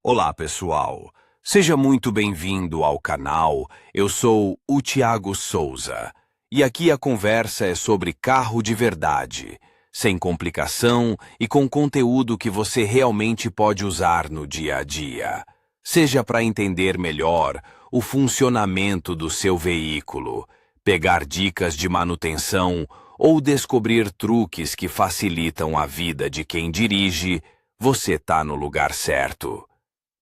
Olá, pessoal. Seja muito bem-vindo ao canal. Eu sou o Thiago Souza. E aqui a conversa é sobre carro de verdade, sem complicação e com conteúdo que você realmente pode usar no dia a dia. Seja para entender melhor o funcionamento do seu veículo, pegar dicas de manutenção ou descobrir truques que facilitam a vida de quem dirige, você está no lugar certo.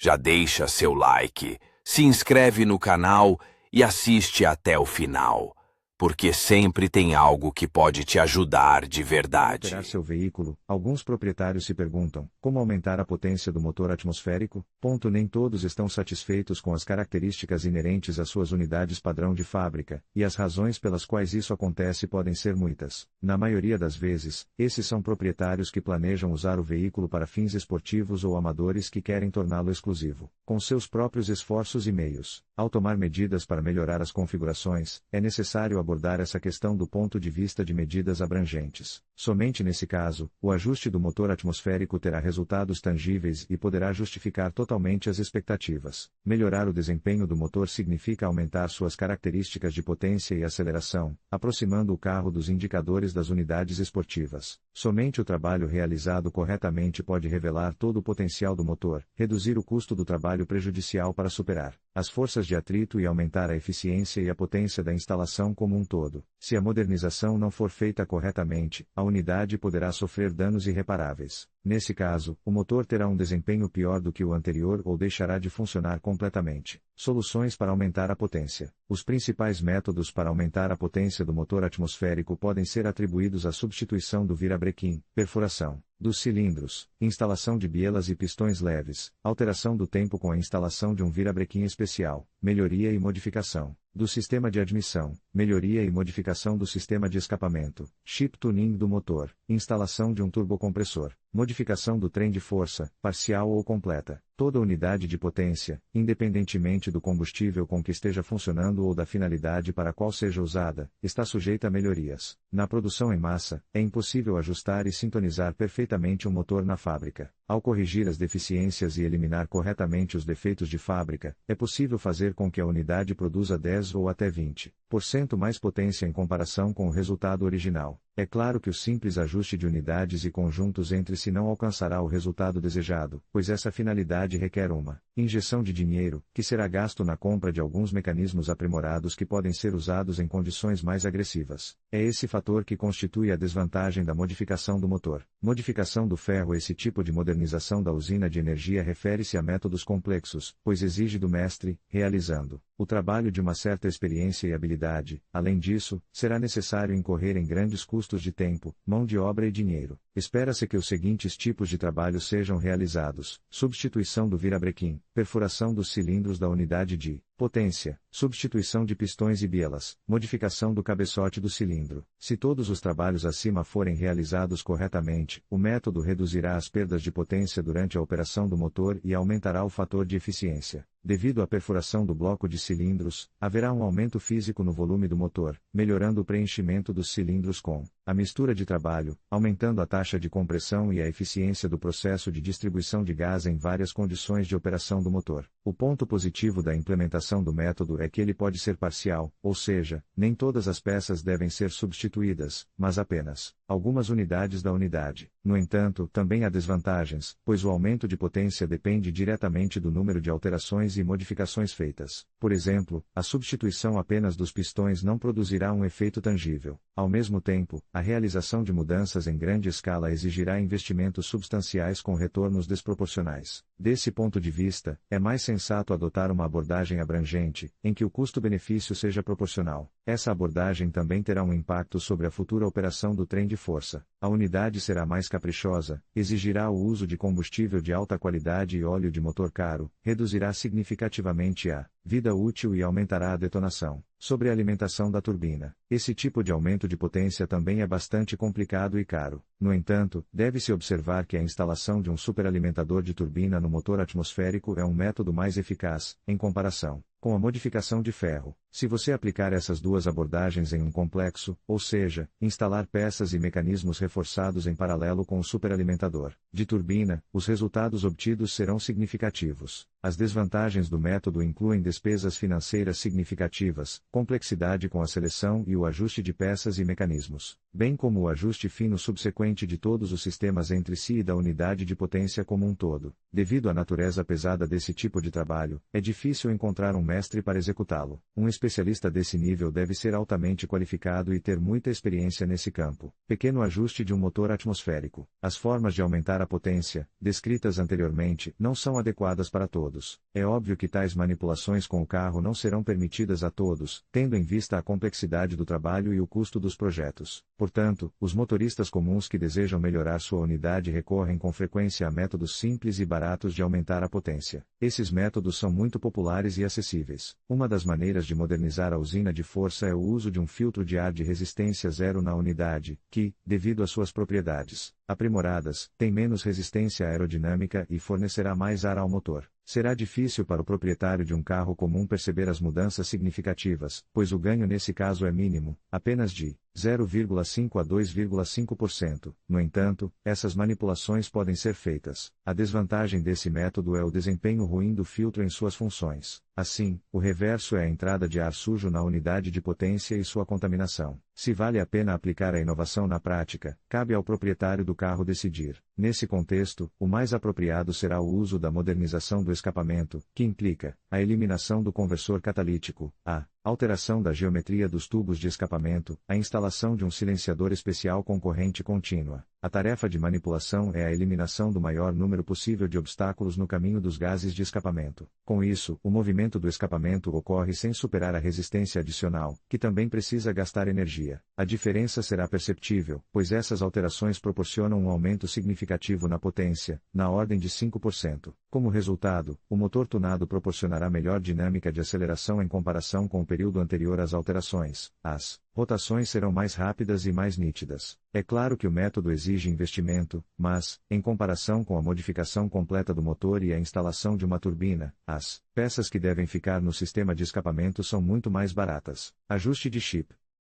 Já deixa seu like, se inscreve no canal e assiste até o final, porque sempre tem algo que pode te ajudar de verdade. Para operar seu veículo, alguns proprietários se perguntam, como aumentar a potência do motor atmosférico? Nem todos estão satisfeitos com as características inerentes às suas unidades padrão de fábrica, e as razões pelas quais isso acontece podem ser muitas. Na maioria das vezes, esses são proprietários que planejam usar o veículo para fins esportivos ou amadores que querem torná-lo exclusivo, com seus próprios esforços e meios. Ao tomar medidas para melhorar as configurações, é necessário abordar essa questão do ponto de vista de medidas abrangentes. Somente nesse caso, o ajuste do motor atmosférico terá resultados tangíveis e poderá justificar totalmente as expectativas. Melhorar o desempenho do motor significa aumentar suas características de potência e aceleração, aproximando o carro dos indicadores das unidades esportivas. Somente o trabalho realizado corretamente pode revelar todo o potencial do motor, reduzir o custo do trabalho prejudicial para superar as forças de atrito e aumentar a eficiência e a potência da instalação como um todo. Se a modernização não for feita corretamente, a unidade poderá sofrer danos irreparáveis. Nesse caso, o motor terá um desempenho pior do que o anterior ou deixará de funcionar completamente. Soluções para aumentar a potência. Os principais métodos para aumentar a potência do motor atmosférico podem ser atribuídos à substituição do virabrequim, perfuração dos cilindros, instalação de bielas e pistões leves, alteração do tempo com a instalação de um virabrequim especial, melhoria e modificação do sistema de admissão, melhoria e modificação do sistema de escapamento, chip tuning do motor, instalação de um turbocompressor, modificação do trem de força, parcial ou completa. Toda unidade de potência, independentemente do combustível com que esteja funcionando ou da finalidade para a qual seja usada, está sujeita a melhorias. Na produção em massa, é impossível ajustar e sintonizar perfeitamente um motor na fábrica. Ao corrigir as deficiências e eliminar corretamente os defeitos de fábrica, é possível fazer com que a unidade produza 10 ou até 20% mais potência em comparação com o resultado original. É claro que o simples ajuste de unidades e conjuntos entre si não alcançará o resultado desejado, pois essa finalidade requer uma injeção de dinheiro, que será gasto na compra de alguns mecanismos aprimorados que podem ser usados em condições mais agressivas. É esse fator que constitui a desvantagem da modificação do motor. Modificação do ferro. Esse tipo de modernização da usina de energia refere-se a métodos complexos, pois exige do mestre, realizando o trabalho de uma certa experiência e habilidade. Além disso, será necessário incorrer em grandes custos de tempo, mão de obra e dinheiro. Espera-se que os seguintes tipos de trabalho sejam realizados: substituição do virabrequim, perfuração dos cilindros da unidade de potência, substituição de pistões e bielas, modificação do cabeçote do cilindro. Se todos os trabalhos acima forem realizados corretamente, o método reduzirá as perdas de potência durante a operação do motor e aumentará o fator de eficiência. Devido à perfuração do bloco de cilindros, haverá um aumento físico no volume do motor, melhorando o preenchimento dos cilindros com a mistura de trabalho, aumentando a taxa de compressão e a eficiência do processo de distribuição de gás em várias condições de operação do motor. O ponto positivo da implementação do método é que ele pode ser parcial, ou seja, nem todas as peças devem ser substituídas, mas apenas algumas unidades da unidade. No entanto, também há desvantagens, pois o aumento de potência depende diretamente do número de alterações e modificações feitas. Por exemplo, a substituição apenas dos pistões não produzirá um efeito tangível. Ao mesmo tempo, a realização de mudanças em grande escala exigirá investimentos substanciais com retornos desproporcionais. Desse ponto de vista, é mais sensato adotar uma abordagem abrangente, em que o custo-benefício seja proporcional. Essa abordagem também terá um impacto sobre a futura operação do trem de força. A unidade será mais caprichosa, exigirá o uso de combustível de alta qualidade e óleo de motor caro, reduzirá significativamente a vida útil e aumentará a detonação. Sobre a alimentação da turbina. Esse tipo de aumento de potência também é bastante complicado e caro. No entanto, deve-se observar que a instalação de um superalimentador de turbina no motor atmosférico é um método mais eficaz, em comparação com a modificação de ferro. Se você aplicar essas duas abordagens em um complexo, ou seja, instalar peças e mecanismos reforçados em paralelo com o superalimentador de turbina, os resultados obtidos serão significativos. As desvantagens do método incluem despesas financeiras significativas, complexidade com a seleção e o ajuste de peças e mecanismos, bem como o ajuste fino subsequente de todos os sistemas entre si e da unidade de potência como um todo. Devido à natureza pesada desse tipo de trabalho, é difícil encontrar um mestre para executá-lo. Um especialista desse nível deve ser altamente qualificado e ter muita experiência nesse campo. Pequeno ajuste de um motor atmosférico. As formas de aumentar a potência, descritas anteriormente, não são adequadas para todos. É óbvio que tais manipulações com o carro não serão permitidas a todos, tendo em vista a complexidade do trabalho e o custo dos projetos. Portanto, os motoristas comuns que desejam melhorar sua unidade recorrem com frequência a métodos simples e baratos de aumentar a potência. Esses métodos são muito populares e acessíveis. Uma das maneiras de modernizar a usina de força é o uso de um filtro de ar de resistência zero na unidade, que, devido às suas propriedades aprimoradas, tem menos resistência aerodinâmica e fornecerá mais ar ao motor. Será difícil para o proprietário de um carro comum perceber as mudanças significativas, pois o ganho nesse caso é mínimo, apenas de 0,5 a 2,5%. No entanto, essas manipulações podem ser feitas. A desvantagem desse método é o desempenho ruim do filtro em suas funções. Assim, o reverso é a entrada de ar sujo na unidade de potência e sua contaminação. Se vale a pena aplicar a inovação na prática, cabe ao proprietário do carro decidir. Nesse contexto, o mais apropriado será o uso da modernização do escapamento, que implica a eliminação do conversor catalítico, a alteração da geometria dos tubos de escapamento, a instalação de um silenciador especial com corrente contínua. A tarefa de manipulação é a eliminação do maior número possível de obstáculos no caminho dos gases de escapamento. Com isso, o movimento do escapamento ocorre sem superar a resistência adicional, que também precisa gastar energia. A diferença será perceptível, pois essas alterações proporcionam um aumento significativo na potência, na ordem de 5%. Como resultado, o motor tunado proporcionará melhor dinâmica de aceleração em comparação com o período anterior às alterações. As rotações serão mais rápidas e mais nítidas. É claro que o método exige investimento, mas, em comparação com a modificação completa do motor e a instalação de uma turbina, as peças que devem ficar no sistema de escapamento são muito mais baratas. Ajuste de chip.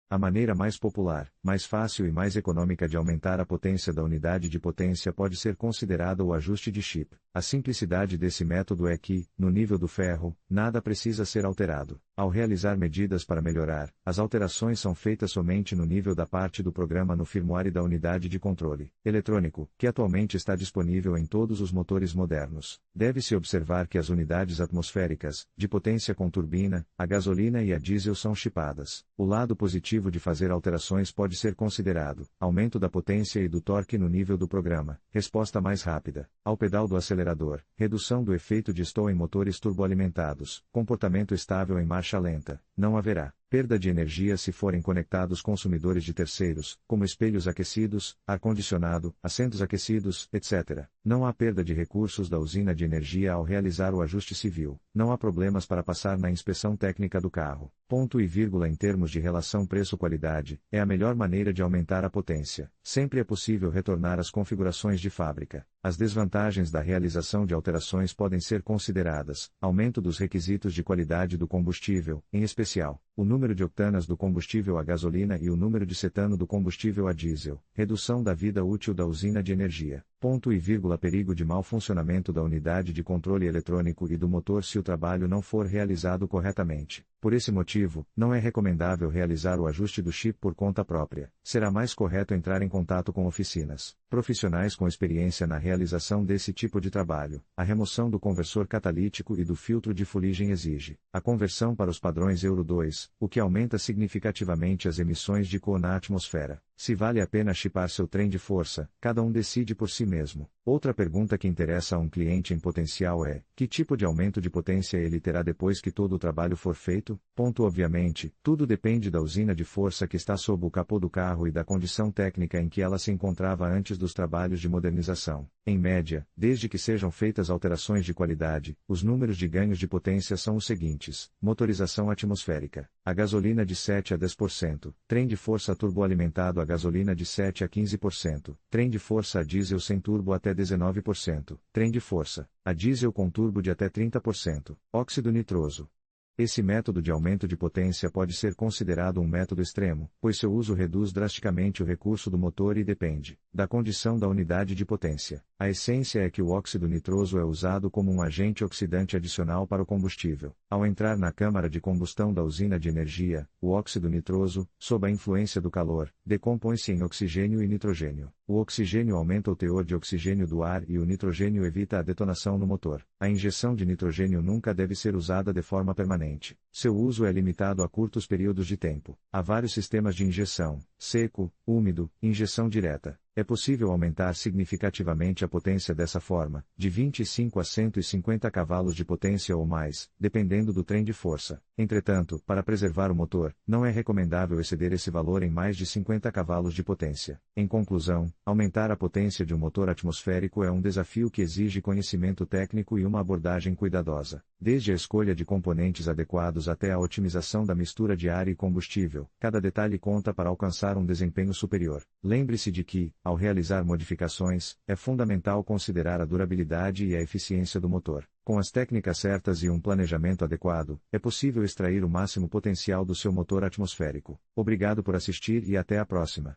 A maneira mais popular, mais fácil e mais econômica de aumentar a potência da unidade de potência pode ser considerada o ajuste de chip. A simplicidade desse método é que, no nível do ferro, nada precisa ser alterado. Ao realizar medidas para melhorar, as alterações são feitas somente no nível da parte do programa no firmware da unidade de controle eletrônico, que atualmente está disponível em todos os motores modernos. Deve-se observar que as unidades atmosféricas, de potência com turbina, a gasolina e a diesel são chipadas. O lado positivo de fazer alterações pode ser considerado aumento da potência e do torque no nível do programa, resposta mais rápida ao pedal do acelerador, redução do efeito de stall em motores turboalimentados, comportamento estável em marcha lenta. Não haverá perda de energia se forem conectados consumidores de terceiros, como espelhos aquecidos, ar-condicionado, assentos aquecidos, etc. Não há perda de recursos da usina de energia ao realizar o ajuste civil. Não há problemas para passar na inspeção técnica do carro. Ponto e vírgula. Em termos de relação preço-qualidade, é a melhor maneira de aumentar a potência. Sempre é possível retornar às configurações de fábrica. As desvantagens da realização de alterações podem ser consideradas: aumento dos requisitos de qualidade do combustível, em especial o número de octanas do combustível a gasolina e o número de cetano do combustível a diesel, redução da vida útil da usina de energia. Ponto e vírgula. Perigo de mau funcionamento da unidade de controle eletrônico e do motor se o trabalho não for realizado corretamente. Por esse motivo, não é recomendável realizar o ajuste do chip por conta própria. Será mais correto entrar em contato com oficinas profissionais com experiência na realização desse tipo de trabalho. A remoção do conversor catalítico e do filtro de fuligem exige a conversão para os padrões Euro 2, o que aumenta significativamente as emissões de CO na atmosfera. Se vale a pena chipar seu trem de força, cada um decide por si mesmo. Outra pergunta que interessa a um cliente em potencial é: que tipo de aumento de potência ele terá depois que todo o trabalho for feito? Obviamente, tudo depende da usina de força que está sob o capô do carro e da condição técnica em que ela se encontrava antes dos trabalhos de modernização. Em média, desde que sejam feitas alterações de qualidade, os números de ganhos de potência são os seguintes: motorização atmosférica, a gasolina de 7 a 10%, trem de força turboalimentado a gasolina de 7 a 15%, trem de força a diesel sem turbo até 19%, trem de força a diesel com turbo de até 30%, óxido nitroso. Esse método de aumento de potência pode ser considerado um método extremo, pois seu uso reduz drasticamente o recurso do motor e depende da condição da unidade de potência. A essência é que o óxido nitroso é usado como um agente oxidante adicional para o combustível. Ao entrar na câmara de combustão da usina de energia, o óxido nitroso, sob a influência do calor, decompõe-se em oxigênio e nitrogênio. O oxigênio aumenta o teor de oxigênio do ar e o nitrogênio evita a detonação no motor. A injeção de nitrogênio nunca deve ser usada de forma permanente. Seu uso é limitado a curtos períodos de tempo. Há vários sistemas de injeção: seco, úmido, injeção direta. É possível aumentar significativamente a potência dessa forma, de 25 a 150 cavalos de potência ou mais, dependendo do trem de força. Entretanto, para preservar o motor, não é recomendável exceder esse valor em mais de 50 cavalos de potência. Em conclusão, aumentar a potência de um motor atmosférico é um desafio que exige conhecimento técnico e uma abordagem cuidadosa. Desde a escolha de componentes adequados até a otimização da mistura de ar e combustível, cada detalhe conta para alcançar um desempenho superior. Lembre-se de que, ao realizar modificações, é fundamental considerar a durabilidade e a eficiência do motor. Com as técnicas certas e um planejamento adequado, é possível extrair o máximo potencial do seu motor atmosférico. Obrigado por assistir e até a próxima.